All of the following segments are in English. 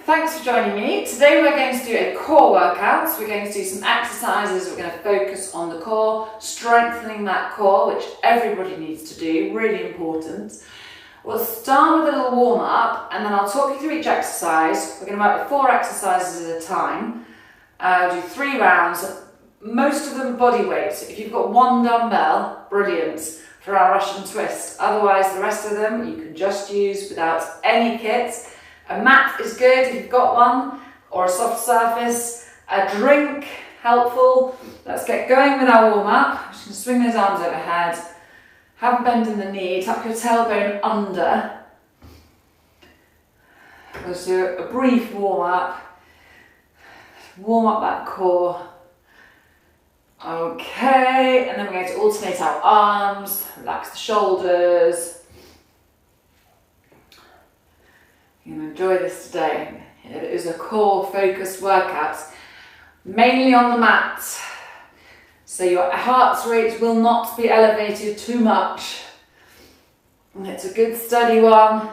Thanks for joining me. Today we're going to do a core workout. So we're going to do some exercises. We're going to focus on the core, strengthening that core, which everybody needs to do, really important. We'll start with a little warm up and then I'll talk you through each exercise. We're going to work with 4 exercises at a time. Do 3 rounds, most of them body weight. If you've got 1 dumbbell, brilliant for our Russian twist. Otherwise, the rest of them you can just use without any kit. A mat is good if you've got one, or a soft surface. A drink, helpful. Let's get going with our warm up. Just gonna swing those arms overhead. Have a bend in the knee, tuck your tailbone under. Let's do a brief warm up. Warm up that core. Okay, and then we're going to alternate our arms, relax the shoulders. You're going to enjoy this today. It is a core focused workout, mainly on the mat. So your heart rate will not be elevated too much. And it's a good steady one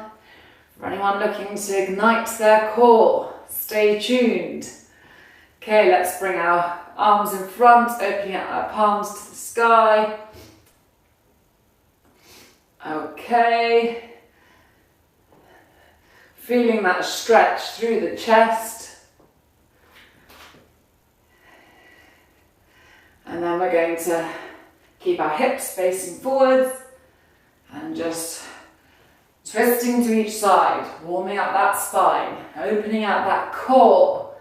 for anyone looking to ignite their core. Stay tuned. Okay, let's bring our arms in front, opening out our palms to the sky. Okay. Feeling that stretch through the chest. And then we're going to keep our hips facing forwards and just twisting to each side, warming up that spine, opening out that core.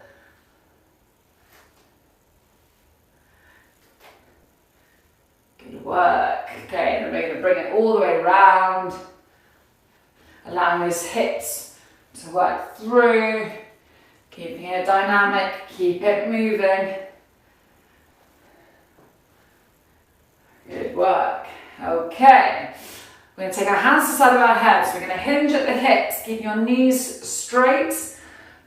Good work. Okay, and then we're going to bring it all the way around, allowing those hips to work through, keeping it dynamic, keep it moving. Good work. Okay, we're going to take our hands to the side of our heads. We're going to hinge at the hips, keeping your knees straight.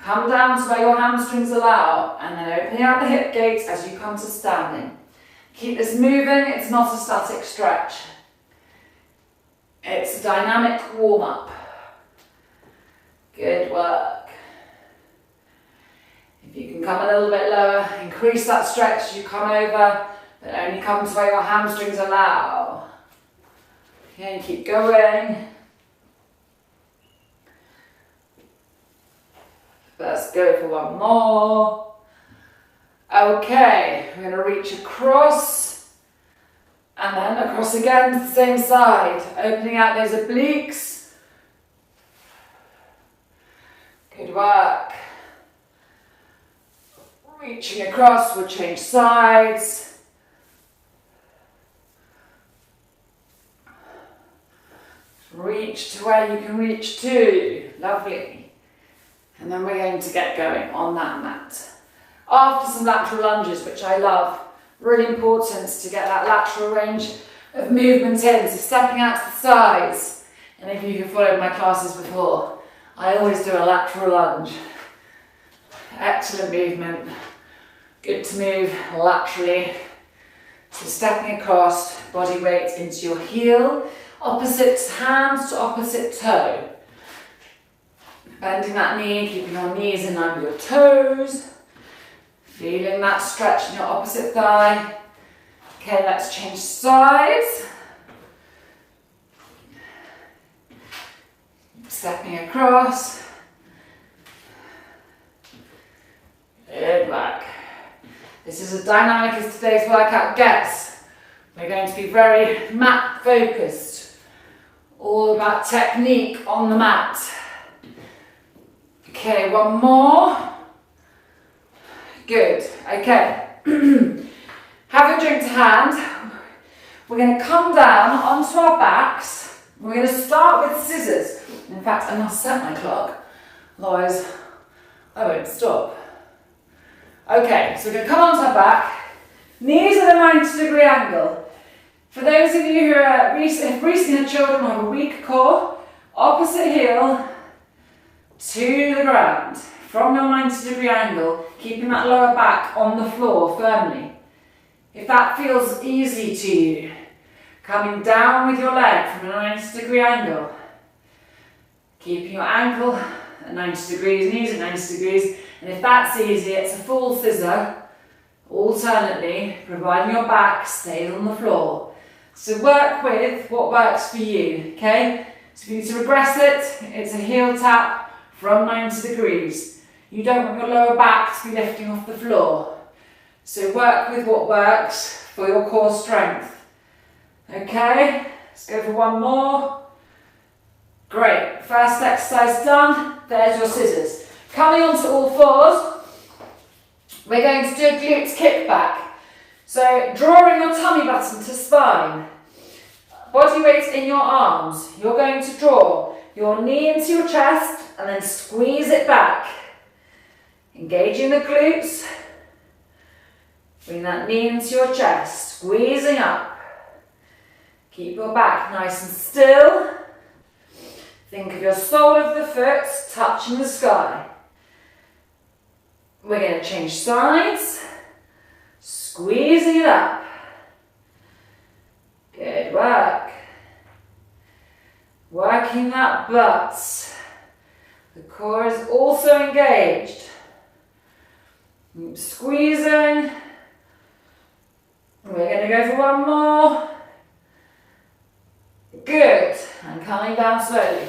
Come down to where your hamstrings allow, and then opening out the hip gates as you come to standing. Keep this moving, it's not a static stretch. It's a dynamic warm-up. Good work. If you can come a little bit lower, increase that stretch as you come over, but only come to where your hamstrings allow. Okay, keep going. Let's go for one more. Okay, we're going to reach across and then across again to the same side, opening out those obliques. Good work. Reaching across, we'll change sides. Reach to where you can reach to. Lovely. And then we're going to get going on that mat. After some lateral lunges, which I love, really important to get that lateral range of movement in, so stepping out to the sides. And if you have followed my classes before, I always do a lateral lunge. Excellent movement. Good to move laterally. So stepping across, body weight into your heel, opposite hand to opposite toe. Bending that knee, keeping your knees in line with your toes. Feeling that stretch in your opposite thigh. Okay, let's change sides. Stepping across. Good work. This is as dynamic as today's workout gets. We're going to be very mat focused. All about technique on the mat. Okay, one more. Good. Okay. Have your drink to hand. We're going to come down onto our backs. We're going to start with scissors. In fact, I must set my clock, otherwise I won't stop. Okay, so we're going to come onto our back, knees at a 90-degree angle. For those of you who have recently had children or have a weak core, opposite heel to the ground, from your 90-degree angle, keeping that lower back on the floor firmly. If that feels easy to you, coming down with your leg from a 90-degree angle, keeping your ankle at 90 degrees, knees at 90 degrees, and if that's easy, it's a full scissor, alternately, providing your back stays on the floor. So work with what works for you, okay? So if you need to regress it, it's a heel tap from 90 degrees. You don't want your lower back to be lifting off the floor. So work with what works for your core strength. Okay, let's go for one more. Great, first exercise done. There's your scissors. Coming onto all fours, we're going to do a glutes kickback. So drawing your tummy button to spine, body weight in your arms. You're going to draw your knee into your chest and then squeeze it back. Engaging the glutes. Bring that knee into your chest, squeezing up. Keep your back nice and still. Think of your sole of the foot touching the sky. We're going to change sides. Squeezing it up. Good work. Working that butt. The core is also engaged. Keep squeezing. We're going to go for one more. Good. And coming down slowly.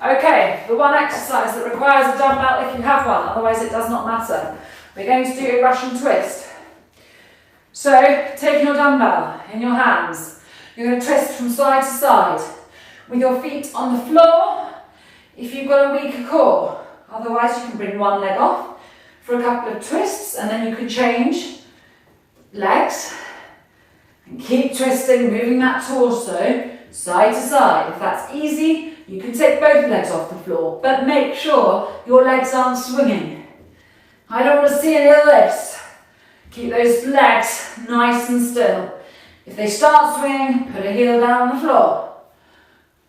Okay, the one exercise that requires a dumbbell if you have one, otherwise it does not matter. We're going to do a Russian twist. So, taking your dumbbell in your hands, you're going to twist from side to side with your feet on the floor if you've got a weaker core. Otherwise you can bring one leg off for a couple of twists and then you can change legs and keep twisting, moving that torso side to side. If that's easy, you can take both legs off the floor, but make sure your legs aren't swinging. I don't want to see any of this. Keep those legs nice and still. If they start swinging, put a heel down on the floor.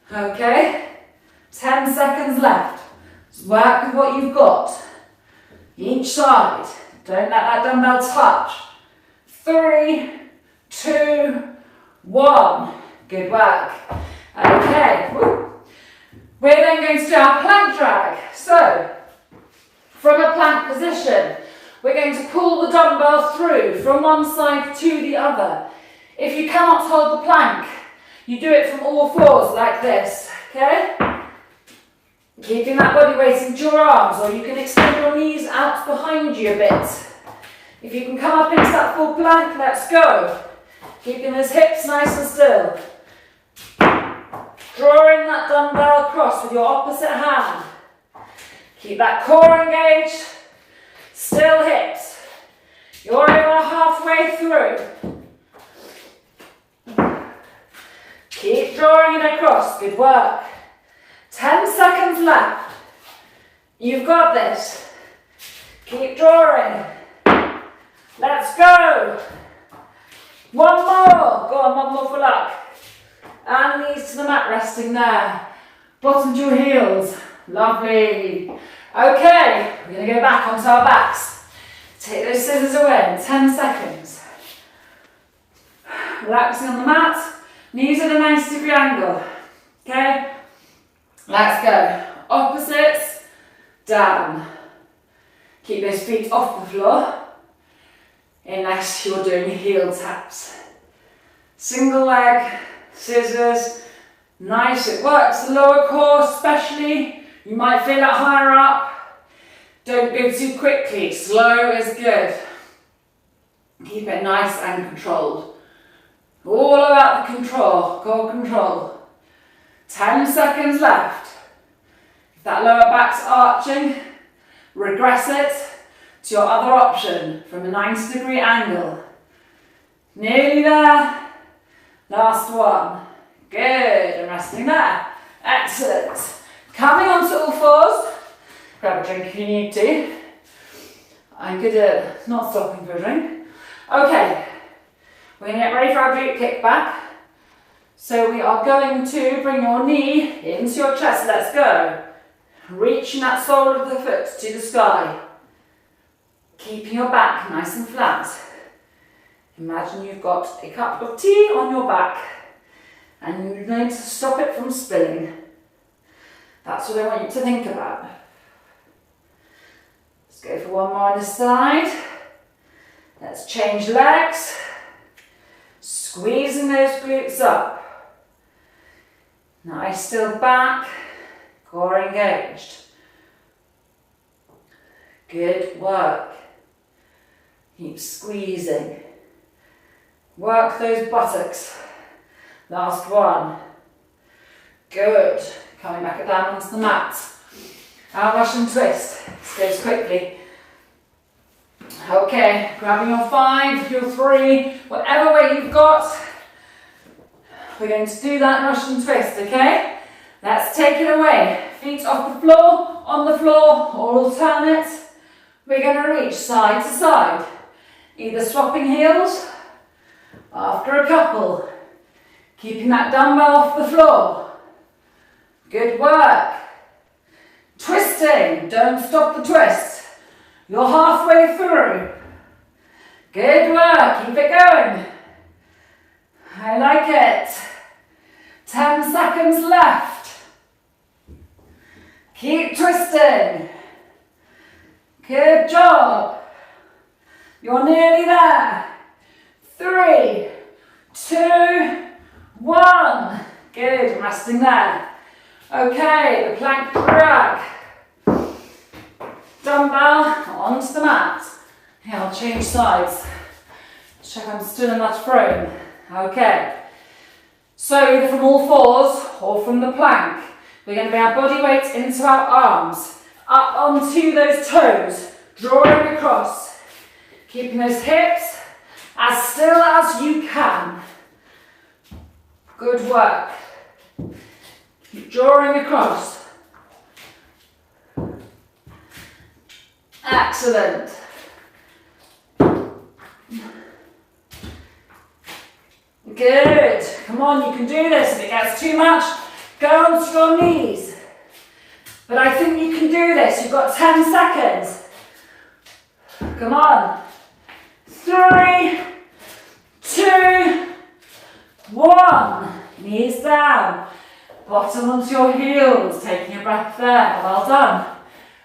Okay, 10 seconds left. Just work with what you've got. Each side. Don't let that dumbbell touch. 3, 2, 1. Good work. Okay, we're then going to do our plank drag. So, from a plank position, we're going to pull the dumbbell through from one side to the other. If you cannot hold the plank, you do it from all fours like this, okay? Keeping that body weight into your arms, or you can extend your knees out behind you a bit. If you can come up into that full plank, let's go. Keeping those hips nice and still. Drawing that dumbbell across with your opposite hand. Keep that core engaged. Still hips. You're over halfway through. Keep drawing it across. Good work. 10 seconds left. You've got this. Keep drawing. Let's go. One more. Go on, one more for luck. And knees to the mat, resting there. Bottom to your heels. Lovely. Okay, we're going to go back onto our backs. Take those scissors away in 10 seconds. Relaxing on the mat. Knees at a 90-degree angle. Okay? Let's go. Opposites. Down. Keep those feet off the floor. Unless you're doing heel taps. Single leg. Scissors. Nice. It works the lower core especially. You might feel it higher up. Don't go too quickly. Slow is good. Keep it nice and controlled. All about the control, core control. 10 seconds left. If that lower back's arching, regress it to your other option from a 90-degree angle. Nearly there. Last one. Good, and resting there. Excellent. Coming onto all fours. Grab a drink if you need to. I'm good at not stopping for a drink. Okay. We're going to get ready for our glute kickback. So we are going to bring your knee into your chest. Let's go. Reaching that sole of the foot to the sky. Keeping your back nice and flat. Imagine you've got a cup of tea on your back and you're going to stop it from spilling. That's what I want you to think about. Let's go for one more on this side. Let's change legs. Squeezing those glutes up. Nice, still back. Core engaged. Good work. Keep squeezing. Work those buttocks. Last one. Good. Coming back down onto the mat. Our Russian twist. This goes quickly. Okay, grabbing your 5, your 3, whatever weight you've got. We're going to do that Russian twist, okay? Let's take it away. Feet off the floor, on the floor, or alternate. We're going to reach side to side. Either swapping heels, after a couple. Keeping that dumbbell off the floor. Good work. Twisting, don't stop the twist. You're halfway through. Good work, keep it going. I like it. 10 seconds left. Keep twisting. Good job. You're nearly there. 3, 2, 1. Good, resting there. Okay, the plank drag. Dumbbell onto the mat. Here, I'll change sides. Check I'm still in that frame. Okay. So either from all fours or from the plank, we're going to bring our body weight into our arms, up onto those toes, drawing across, keeping those hips as still as you can. Good work. Keep drawing across. Excellent. Good. Come on, you can do this. If it gets too much, go onto your knees. But I think you can do this. You've got 10 seconds. Come on. 3, 2, 1. Knees down. Bottom onto your heels. Taking a breath there. Well done.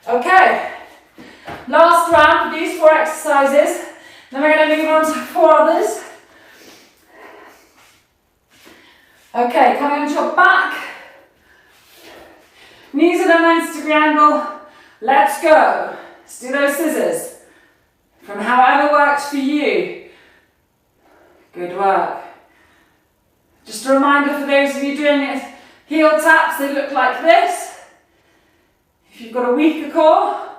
Okay. Last round of these 4 exercises. Then we're going to move on to 4 others. Okay, coming onto your back. Knees at a 90-degree angle. Let's go. Let's do those scissors. From however works for you. Good work. Just a reminder for those of you doing it, heel taps, they look like this. If you've got a weaker core,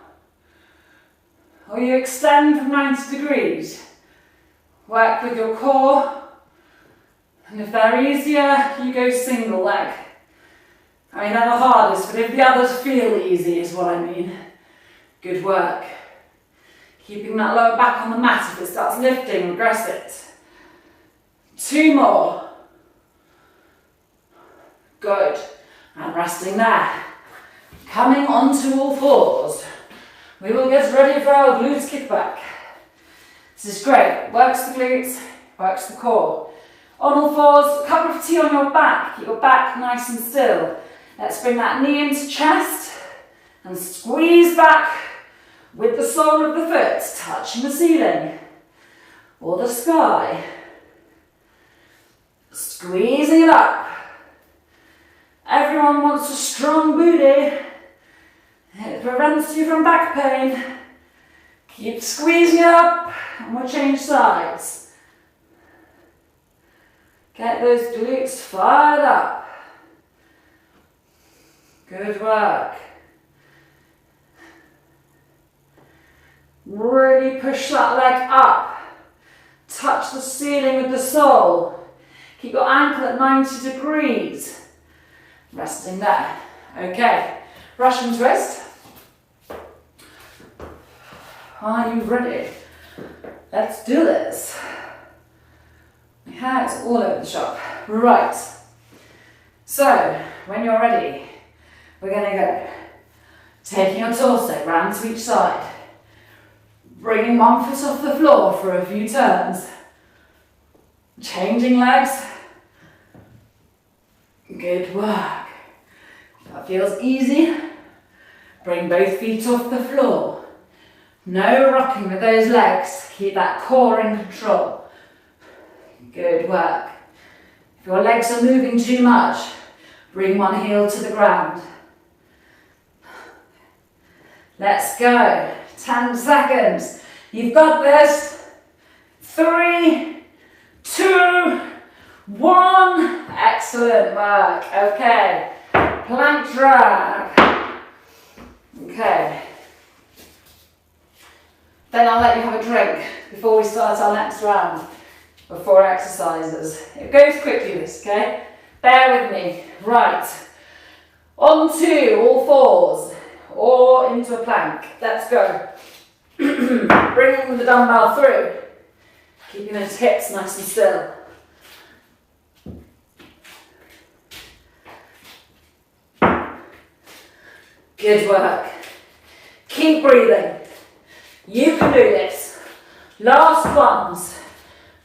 or you extend from 90 degrees, work with your core. And if they're easier, you go single leg. I mean, they're the hardest, but if the others feel easy is what I mean. Good work. Keeping that lower back on the mat. If it starts lifting, regress it. 2 more. Good. And resting there. Coming onto all fours. We will get ready for our glutes kickback. This is great. Works the glutes, works the core. On all fours, cup of tea on your back. Keep your back nice and still. Let's bring that knee into chest and squeeze back with the sole of the foot touching the ceiling or the sky. Squeezing it up. Everyone wants a strong booty. It prevents you from back pain. Keep squeezing it up and we'll change sides. Get those glutes fired up. Good work. Really push that leg up. Touch the ceiling with the sole. Keep your ankle at 90 degrees. Resting there. Okay, Russian twist. Are you ready? Let's do this. My hair is all over the shop. Right. So, when you're ready, we're going to go. Taking your torso round to each side. Bringing one foot off the floor for a few turns. Changing legs. Good work. If that feels easy, bring both feet off the floor. No rocking with those legs. Keep that core in control. Good work. If your legs are moving too much, bring one heel to the ground. Let's go. 10 seconds. You've got this. 3, 2, 1. Excellent work. Okay. Plank drag. Okay. Then I'll let you have a drink before we start our next round of 4 exercises. It goes quickly, this, okay? Bear with me. Right. Onto all fours or into a plank. Let's go. Bringing the dumbbell through. Keeping those hips nice and still. Good work. Keep breathing. You can do this. Last ones.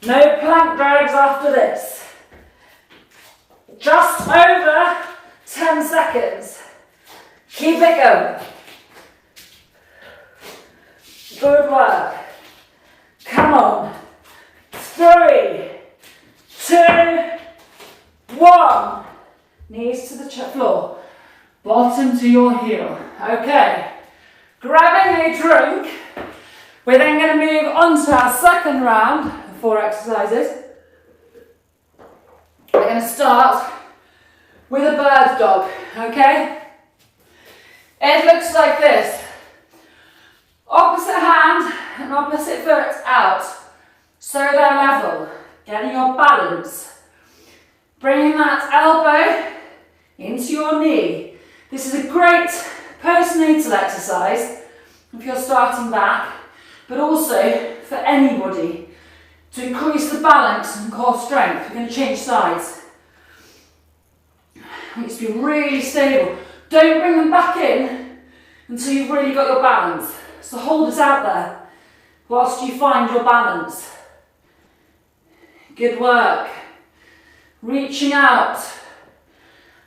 No plank drags after this. Just over 10 seconds. Keep it going. Good work. Come on. 3, 2, 1. Knees to the floor. Bottom to your heel. Okay. Grabbing a drink. We're then going to move on to our second round of 4 exercises. We're going to start with a bird dog, okay? It looks like this. Opposite hand and opposite foot out. So they're level. Getting your balance. Bringing that elbow into your knee. This is a great postnatal exercise if you're starting back, but also for anybody to increase the balance and core strength. We're going to change sides. I want you to be really stable. Don't bring them back in until you've really got your balance. So hold it out there whilst you find your balance. Good work. Reaching out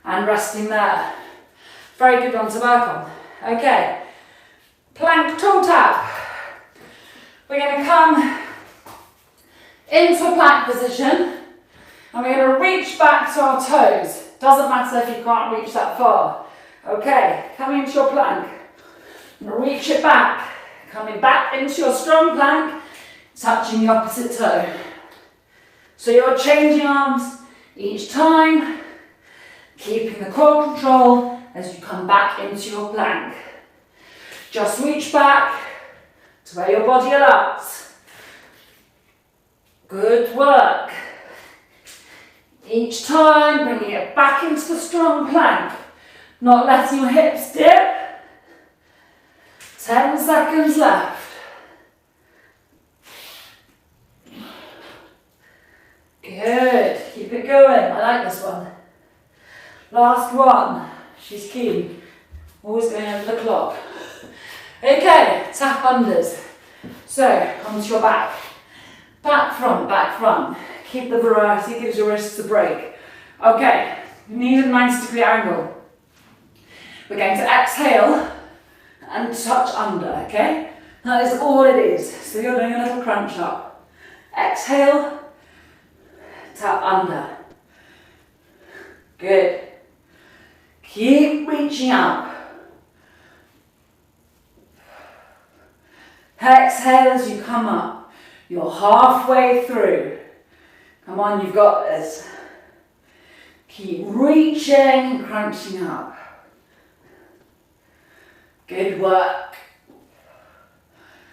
and resting there. Very good one to work on. Okay. Plank toe tap. We're going to come into a plank position and we're going to reach back to our toes. Doesn't matter if you can't reach that far. Okay, coming into your plank. Reach it back. Coming back into your strong plank, touching the opposite toe. So you're changing arms each time, keeping the core control as you come back into your plank. Just reach back to where your body allows. Good work. Each time, bringing it back into the strong plank, not letting your hips dip. 10 seconds left. Good. Keep it going. I like this one. Last one. She's keen. Always going over the clock. Okay, tap unders. So, onto your back. Back front, back front. Keep the variety, gives your wrists a break. Okay, knees at a 90-degree angle. We're going to exhale and touch under, okay? That is all it is. So you're doing a little crunch up. Exhale, tap under. Good. Keep reaching up. Exhale as you come up. You're halfway through. Come on, you've got this. Keep reaching, crunching up. Good work.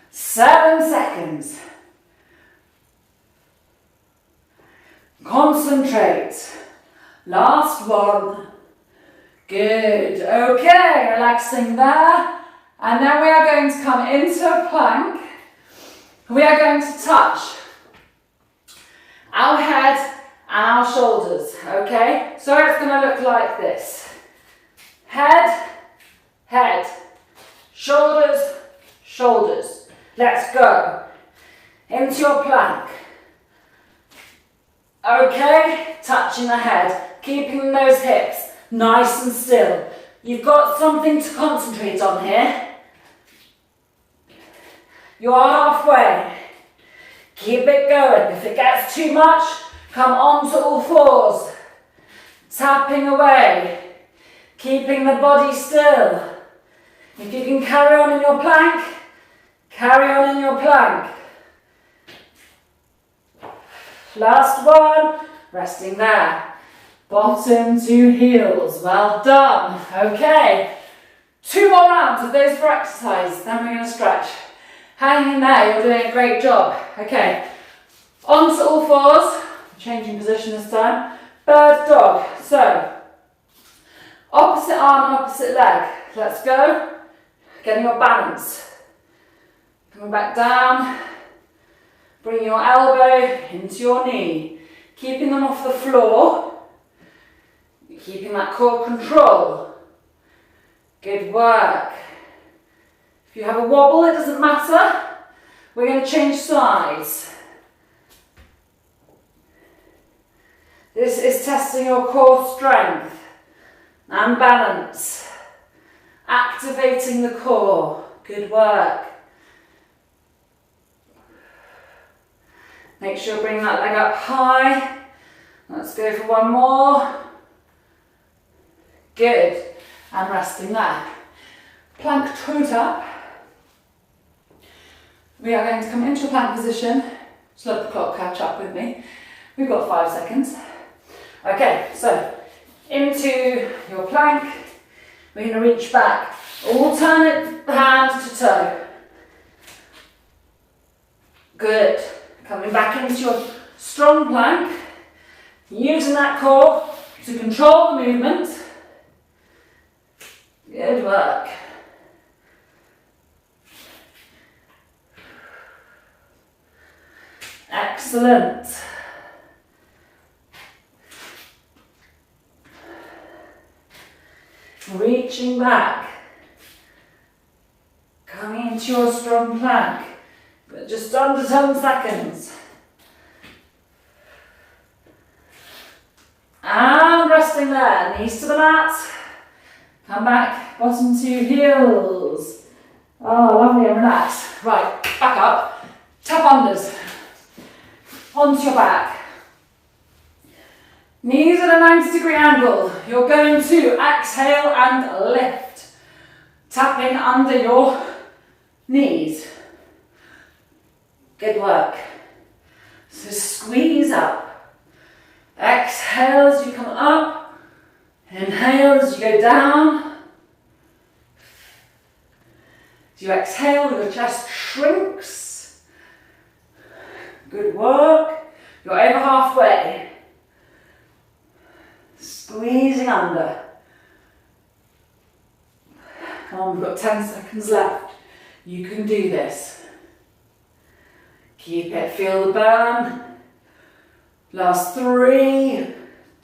7 seconds. Concentrate. Last one. Good. Okay, relaxing there. And then we are going to come into a plank. We are going to touch our head and our shoulders, okay? So it's going to look like this. Head, head, shoulders, shoulders. Let's go. Into your plank. Okay, touching the head, keeping those hips nice and still. You've got something to concentrate on here. You're halfway. Keep it going. If it gets too much, come onto all fours. Tapping away. Keeping the body still. If you can carry on in your plank, carry on in your plank. Last one. Resting there. Bottom to heels. Well done. Okay. 2 more rounds of those for exercise. Then we're going to stretch. Hang in there. You're doing a great job. Okay. Onto all fours. Changing position this time. Bird dog. So, opposite arm and opposite leg. Let's go. Getting your balance. Coming back down. Bring your elbow into your knee. Keeping them off the floor. Keeping that core control. Good work. If you have a wobble, it doesn't matter. We're going to change sides. This is testing your core strength and balance. Activating the core. Good work. Make sure you bring that leg up high. Let's go for one more. Good. And resting there. Plank toe tap. We are going to come into a plank position. Just let the clock catch up with me. We've got 5 seconds. Okay, so into your plank. We're going to reach back. Alternate hand to toe. Good. Coming back into your strong plank. Using that core to control the movement. Good work. Excellent. Reaching back. Coming into your strong plank. But just under 10 seconds. And resting there. Knees to the mat. Come back, bottom to heels. Oh, lovely and relaxed. Right, back up. Tap unders. Onto your back. Knees at a 90-degree angle. You're going to exhale and lift. Tapping under your knees. Good work. So squeeze up. Exhale as you come up. Inhale as you go down. As you exhale, your chest shrinks. Good work. You're over halfway. Squeezing under. Come on, we've got 10 seconds left. You can do this. Keep it, feel the burn. Last 3,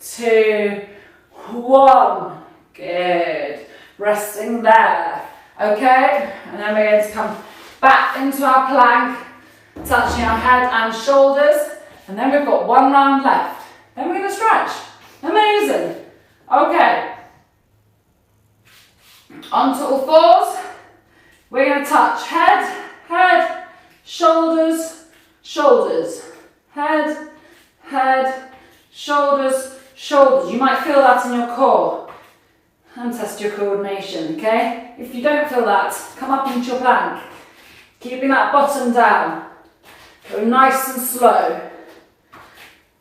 2, 1. Good. Resting there. Okay, and then we're going to come back into our plank, touching our head and shoulders, and then we've got 1 round left. Then we're going to stretch. Amazing. Okay. Onto all fours. We're going to touch head, head, shoulders, shoulders, head, head, shoulders, shoulders. You might feel that in your core. And test your coordination, okay? If you don't feel that, come up into your plank. Keeping that bottom down. Go nice and slow.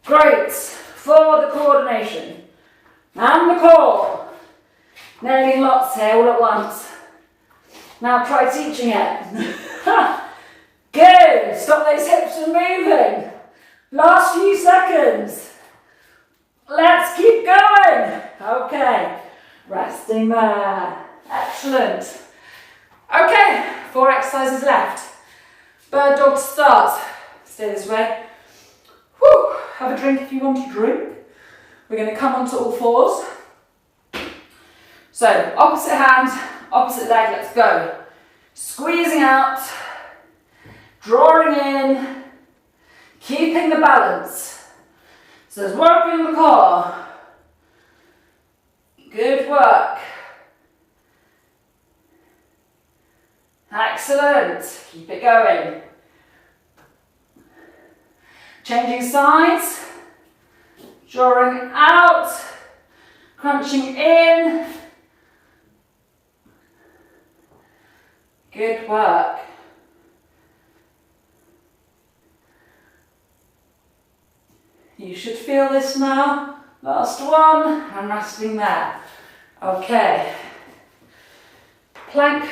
Great for the coordination. And the core. Nailing lots here all at once. Now try teaching it. Good. Stop those hips from moving. Last few seconds. Let's keep going. Okay. Resting there. Excellent. Okay. 4 exercises left. Bird dog start. Stay this way. Whew. Have a drink if you want to drink. We're going to come onto all fours. So, opposite hand, opposite leg, let's go. Squeezing out, drawing in, keeping the balance. So there's working on the core. Good work. Excellent. Keep it going. Changing sides. Drawing out. Crunching in. Good work. You should feel this now. Last one, and resting there. Okay. Plank,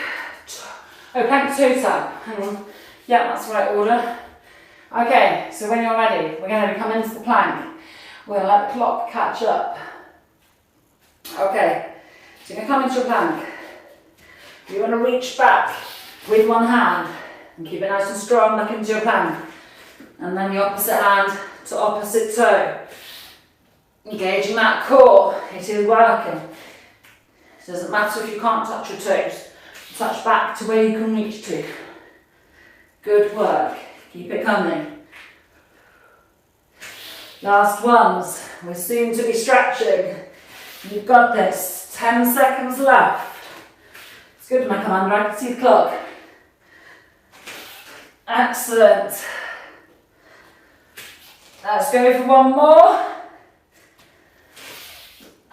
plank toe tap. Hang on. Yeah, that's the right order. Okay, so when you're ready, we're going to come into the plank. We're going to let the clock catch up. Okay, so you're going to come into a plank. You're going to reach back with one hand and keep it nice and strong back into your plank. And then your opposite hand to opposite toe. Engaging that core, it is working. It doesn't matter if you can't touch your toes. Touch back to where you can reach to. Good work. Keep it coming. Last ones. We're soon to be stretching. You've got this. 10 seconds left. It's good when I come under, I can see the clock. Excellent. Let's go for one more.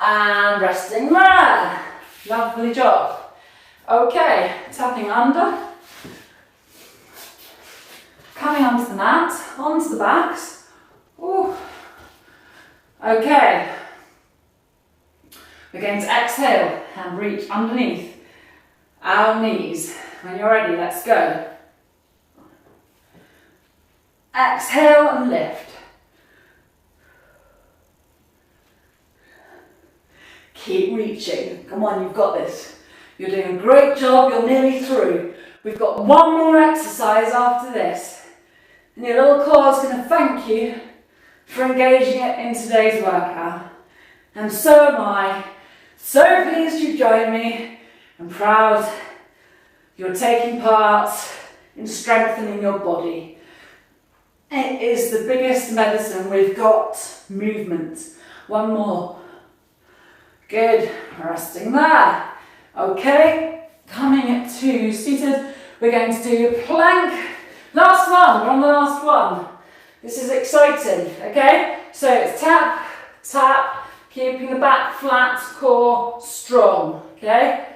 And resting there. Lovely job. Okay, tapping under. Coming onto the mat, onto the backs. Ooh. Okay. We're going to exhale and reach underneath our knees. When you're ready, let's go. Exhale and lift. Keep reaching. Come on, you've got this. You're doing a great job. You're nearly through. We've got one more exercise after this. And your little core is going to thank you for engaging it in today's workout. And so am I. So pleased you've joined me. I'm proud you're taking part in strengthening your body. It is the biggest medicine we've got. Movement. One more. Good. Resting there. Okay. Coming to seated. We're going to do plank. Last one. We're on the last one. This is exciting. Okay. So it's tap, tap, keeping the back flat, core strong. Okay.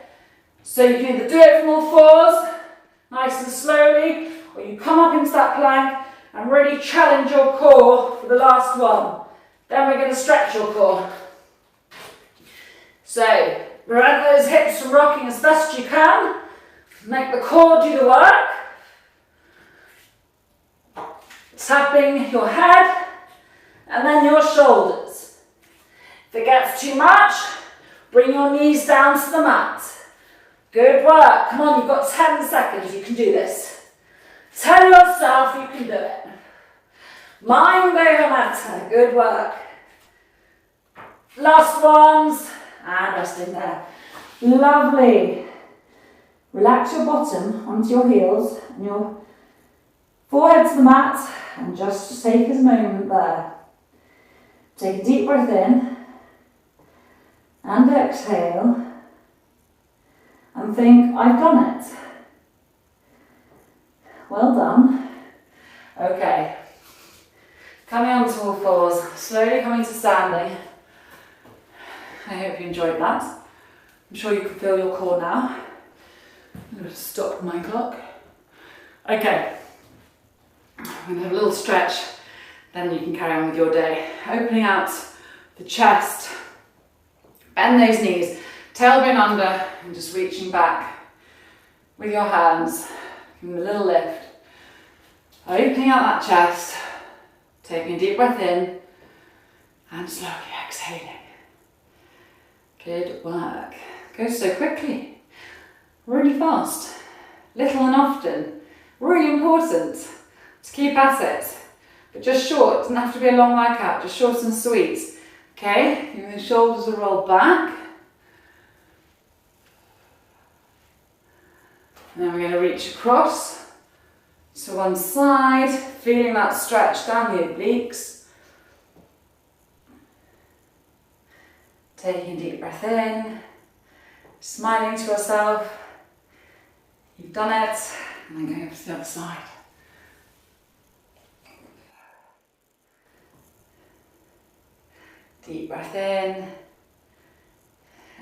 So you can either do it from all fours, nice and slowly, or you come up into that plank and really challenge your core for the last one. Then we're going to stretch your core. So, prevent those hips from rocking as best you can. Make the core do the work. Tapping your head and then your shoulders. If it gets too much, bring your knees down to the mat. Good work. Come on, you've got 10 seconds. You can do this. Tell yourself you can do it. Mind over matter. Good work. Last ones. And resting there. Lovely. Relax your bottom onto your heels and your forehead to the mat and just take a moment there. Take a deep breath in and exhale and think, I've done it. Well done. Okay. Coming onto all fours, slowly coming to standing. I hope you enjoyed that. I'm sure you can feel your core now. I'm going to stop my clock. Okay. I'm going to have a little stretch, then you can carry on with your day. Opening out the chest. Bend those knees. Tailbone under and just reaching back with your hands. Give them a little lift. Opening out that chest. Taking a deep breath in and slowly exhaling. Good work. Goes so quickly. Really fast. Little and often. Really important to keep at it. But just short. It doesn't have to be a long workout. Just short and sweet. Okay? Your shoulders will roll back. And then we're going to reach across to one side. Feeling that stretch down the obliques. Taking a deep breath in, smiling to yourself, You've done it. And then going up to the other side. Deep breath in.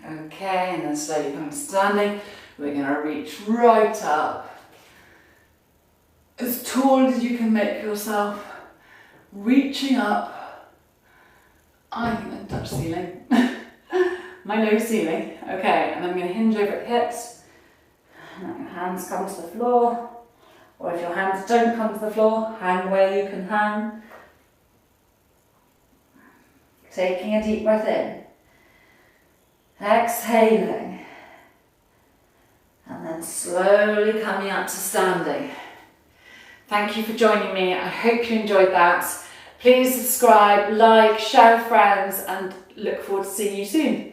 Okay, and then slowly come to standing. We're going to reach right up. As tall as you can make yourself. Reaching up. I'm going to touch the ceiling. My low ceiling. Okay, and I'm going to hinge over at the hips. And let your hands come to the floor. Or if your hands don't come to the floor, hang where you can hang. Taking a deep breath in. Exhaling. And then slowly coming up to standing. Thank you for joining me. I hope you enjoyed that. Please subscribe, like, share with friends, and look forward to seeing you soon.